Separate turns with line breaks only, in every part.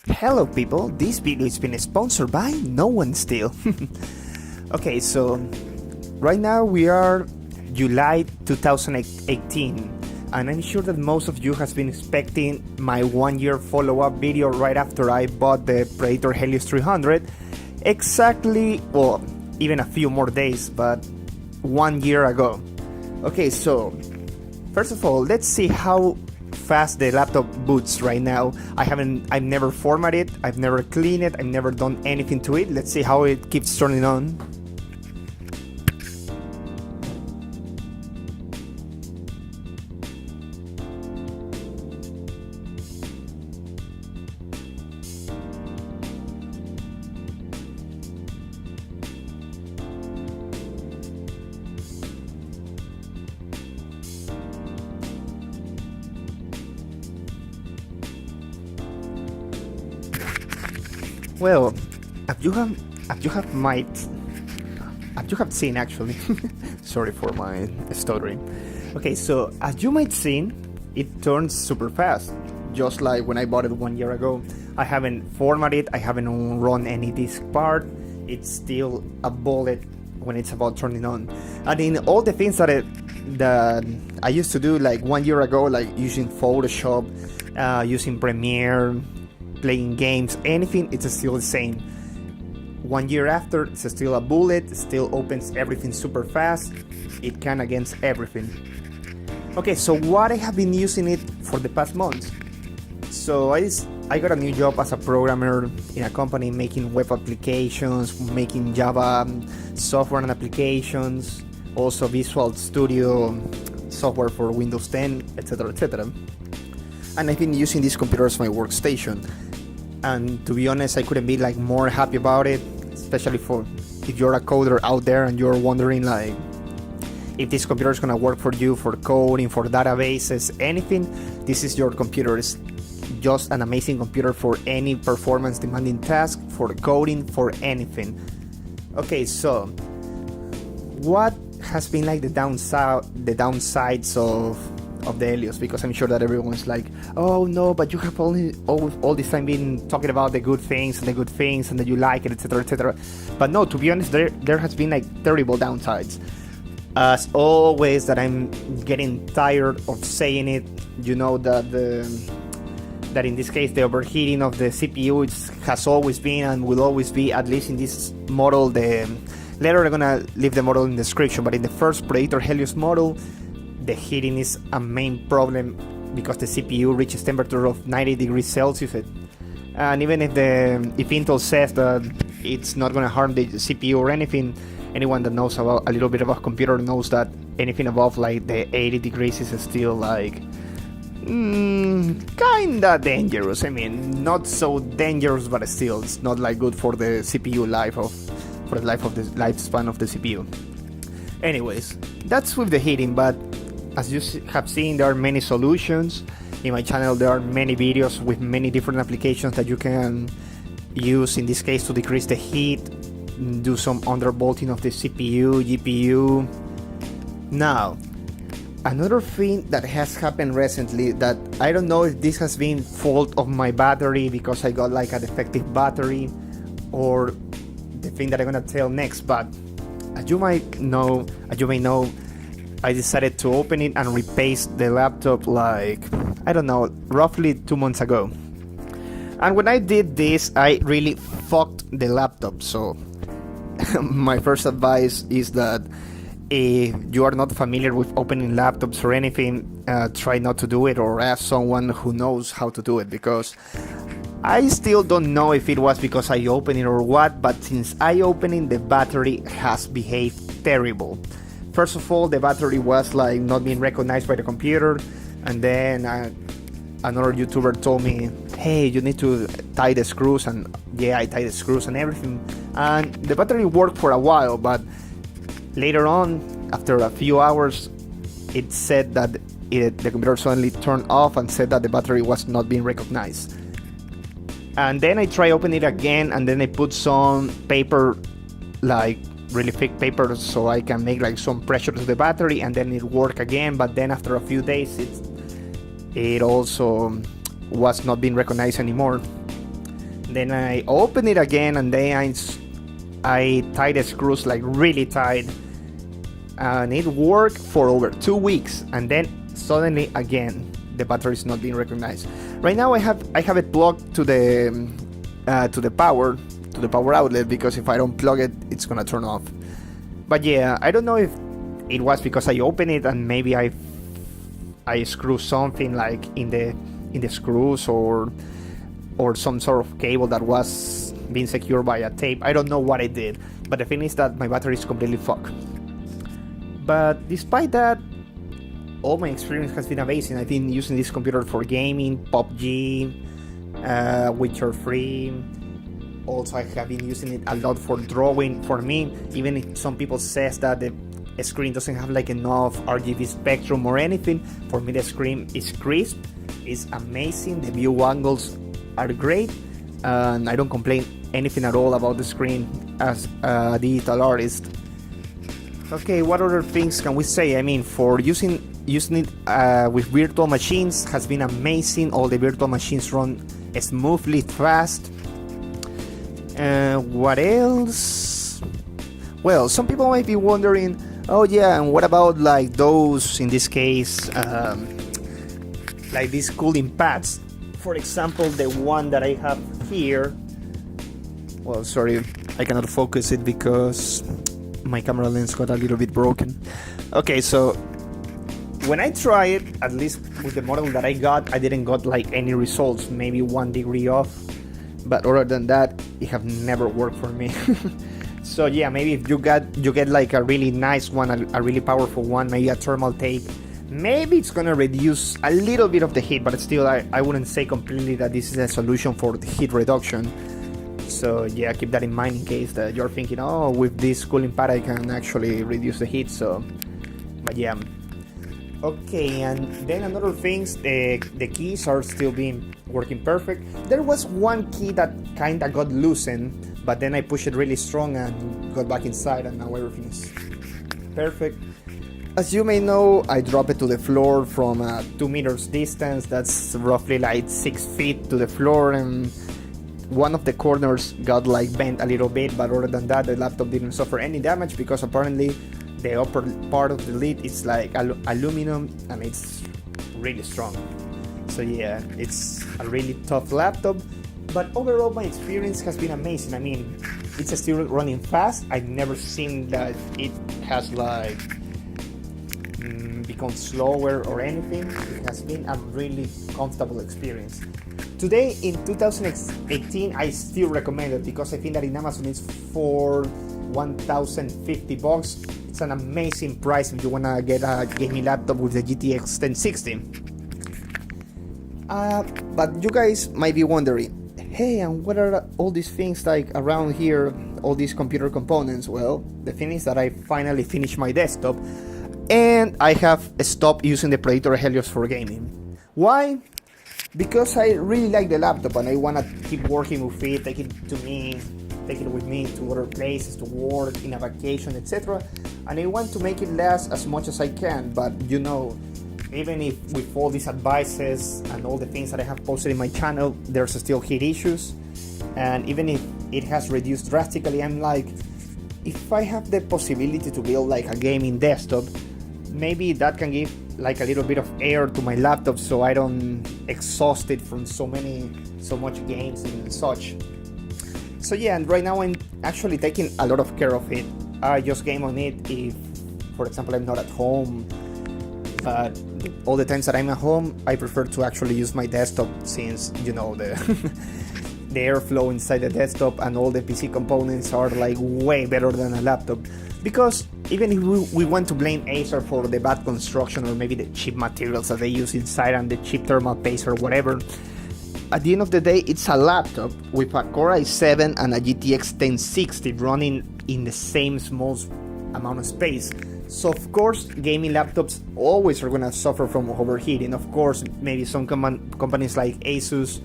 Hello people, this video is being sponsored by no one still. Okay, so right now we are July 2018 and I'm sure that most of you has been expecting my 1 year follow-up video right after I bought the Predator Helios 300. Exactly, well, even a few more days, but 1 year ago. Okay, so first of all, let's see how fast the laptop boots right now. I've never formatted, I've never cleaned it, I've never done anything to it. Let's see how it keeps turning on. Well, as you have seen actually. Sorry for my stuttering. Okay, so as you might seen, it turns super fast, just like when I bought it 1 year ago. I haven't formatted, I haven't run any disk part. It's still a bullet when it's about turning on. And in all the things that I used to do like 1 year ago, like using Photoshop, using Premiere, playing games, anything, it's still the same. 1 year after, it's still a bullet, still opens everything super fast, it can against everything. Okay, so what I have been using it for the past months. So I got a new job as a programmer in a company making web applications, making Java software and applications, also Visual Studio software for Windows 10, etc, etc. And I've been using this computer as my workstation. And to be honest, I couldn't be like more happy about it, especially for if you're a coder out there and you're wondering like if this computer is gonna work for you for coding, for databases, anything. This is your computer. It's just an amazing computer for any performance demanding task, for coding, for anything. Okay, so what has been like the downsides of the Helios, because I'm sure that everyone's like, oh no, but you have all this time been talking about the good things and that you like it, etc, etc. But no, to be honest, there has been like terrible downsides. As always, that I'm getting tired of saying it. You know that that in this case the overheating of the CPU has always been and will always be, at least in this model. Later I'm gonna leave the model in the description, but in the first Predator Helios model, the heating is a main problem because the CPU reaches temperature of 90 degrees Celsius, and even if Intel says that it's not going to harm the CPU or anything, anyone that knows about a little bit about computer knows that anything above like the 80 degrees is still like kinda dangerous. I mean, not so dangerous, but still it's not like good for the CPU for the lifespan of the CPU. Anyways, that's with the heating, but as you have seen, there are many solutions. In my channel there are many videos with many different applications that you can use, in this case to decrease the heat, do some undervolting of the CPU, GPU. Now, another thing that has happened recently, that I don't know if this has been fault of my battery because I got like a defective battery, or the thing that I'm gonna tell next, but as you may know, I decided to open it and repaste the laptop like, I don't know, roughly 2 months ago. And when I did this, I really fucked the laptop. So my first advice is that if you are not familiar with opening laptops or anything, try not to do it, or ask someone who knows how to do it, because I still don't know if it was because I opened it or what, but since I opened it, the battery has behaved terrible. First of all, the battery was like not being recognized by the computer, and then another YouTuber told me, hey, you need to tie the screws, and yeah, I tied the screws and everything, and the battery worked for a while, but later on, after a few hours, it said that the computer suddenly turned off and said that the battery was not being recognized. And then I tried opening it again, and then I put some paper, like really thick paper, so I can make like some pressure to the battery, and then it worked again. But then after a few days, it also was not being recognized anymore. Then I open it again, and then I tie the screws like really tight, and it worked for over 2 weeks, and then suddenly again the battery is not being recognized. Right now I have it plugged to the power outlet, because if I don't plug it, it's gonna turn off. But yeah, I don't know if it was because I opened it and maybe I screw something like in the screws, or some sort of cable that was being secured by a tape. I don't know what I did, but the thing is that my battery is completely fucked. But despite that, all my experience has been amazing. I've been using this computer for gaming, PUBG, Witcher 3. Also, I have been using it a lot for drawing. For me, even if some people says that the screen doesn't have like enough RGB spectrum or anything, for me the screen is crisp, it's amazing, the view angles are great, and I don't complain anything at all about the screen as a digital artist. Okay, what other things can we say? I mean, for using it with virtual machines has been amazing. All the virtual machines run smoothly, fast. What else? Well, some people might be wondering, oh yeah, and what about like those, in this case, like these cooling pads? For example, the one that I have here. Well, sorry, I cannot focus it because my camera lens got a little bit broken. Okay, so when I try it, at least with the model that I got, I didn't got like any results, maybe 1 degree off, but other than that, it have never worked for me. So yeah, maybe if you get like a really nice one, a really powerful one, maybe a thermal tape, maybe it's gonna reduce a little bit of the heat, but still I wouldn't say completely that this is a solution for the heat reduction. So yeah, keep that in mind in case that you're thinking, oh, with this cooling pad I can actually reduce the heat. So, but yeah. Okay, and then another things, the keys are still working perfect. There was one key that kinda got loosened, but then I pushed it really strong and got back inside, and now everything is perfect. As you may know, I dropped it to the floor from a 2 meters distance. That's roughly like 6 feet to the floor, and one of the corners got like bent a little bit, but other than that, the laptop didn't suffer any damage, because apparently the upper part of the lid is like aluminum and it's really strong. So yeah, it's a really tough laptop, but overall my experience has been amazing. I mean, it's still running fast. I've never seen that it has like become slower or anything. It has been a really comfortable experience. Today in 2018, I still recommend it, because I think that in Amazon it's for $1,050. It's an amazing price if you wanna get a gaming laptop with the GTX 1060. But you guys might be wondering, hey, and what are all these things like around here, all these computer components? Well, the thing is that I finally finished my desktop, and I have stopped using the Predator Helios for gaming. Why? Because I really like the laptop and I want to keep working with it, take it with me to other places, to work, in a vacation, etc. And I want to make it last as much as I can, but you know, even if with all these advices and all the things that I have posted in my channel, there's still heat issues. And even if it has reduced drastically, I'm like, if I have the possibility to build like a gaming desktop, maybe that can give like a little bit of air to my laptop, so I don't exhaust it from so much games and such. So yeah, and right now I'm actually taking a lot of care of it. I just game on it if, for example, I'm not at home. But all the times that I'm at home, I prefer to actually use my desktop, since, you know, the the airflow inside the desktop and all the PC components are like way better than a laptop. Because even if we want to blame Acer for the bad construction, or maybe the cheap materials that they use inside and the cheap thermal paste or whatever, at the end of the day, it's a laptop with a Core i7 and a GTX 1060 running in the same small amount of space. So of course, gaming laptops always are gonna suffer from overheating. Of course, maybe some companies like Asus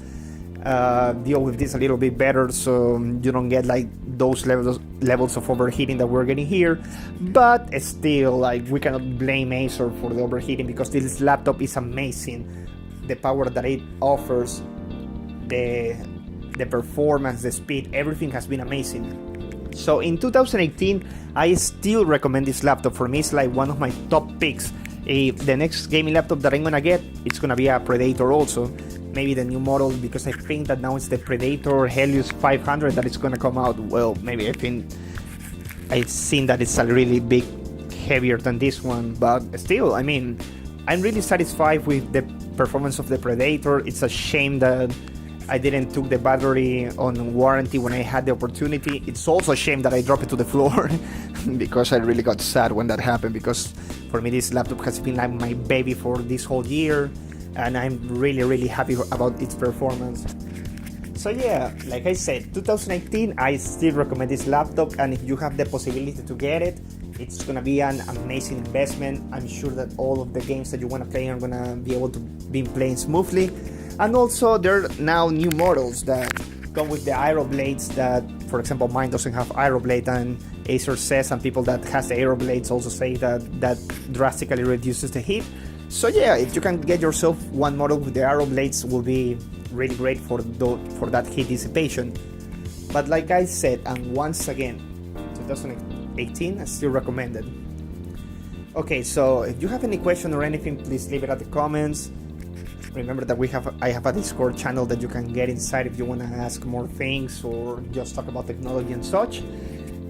deal with this a little bit better, so you don't get like those levels of overheating that we're getting here. But still, like, we cannot blame Acer for the overheating, because this laptop is amazing. The power that it offers, the the performance, the speed, everything has been amazing. So in 2018, I still recommend this laptop. For me, it's like one of my top picks. If the next gaming laptop that I'm gonna get, it's gonna be a Predator also. Maybe the new model, because I think that now it's the Predator Helios 500 that is gonna come out. Well, maybe I think I've seen that it's a really big, heavier than this one, but still, I mean, I'm really satisfied with the performance of the Predator. It's a shame that I didn't took the battery on warranty when I had the opportunity. It's also a shame that I dropped it to the floor because I really got sad when that happened, because for me this laptop has been like my baby for this whole year, and I'm really happy about its performance. So yeah, like I said, 2018, I still recommend this laptop, and if you have the possibility to get it, it's gonna be an amazing investment. I'm sure that all of the games that you wanna play are gonna be able to be playing smoothly. And also there are now new models that come with the Aero blades that, for example, mine doesn't have Aero blade, and Acer says, and people that has the Aero blades also say that that drastically reduces the heat. So yeah, if you can get yourself one model with the Aero blades, will be really great for that heat dissipation. But like I said, and once again, 2018, I still recommend it. Okay, so if you have any question or anything, please leave it at the comments. Remember that I have a Discord channel that you can get inside if you want to ask more things or just talk about technology and such.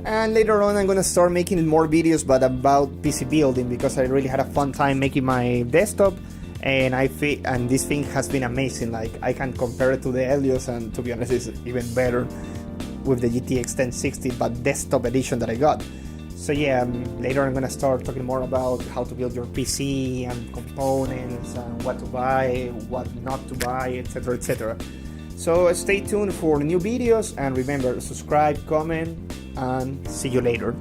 And later on, I'm gonna start making more videos, but about PC building, because I really had a fun time making my desktop, and this thing has been amazing. Like, I can compare it to the Helios, and to be honest, it's even better with the GTX 1060, but desktop edition that I got. So yeah, later I'm gonna start talking more about how to build your PC and components and what to buy, what not to buy, etc, etc. So stay tuned for new videos, and remember, subscribe, comment, and see you later.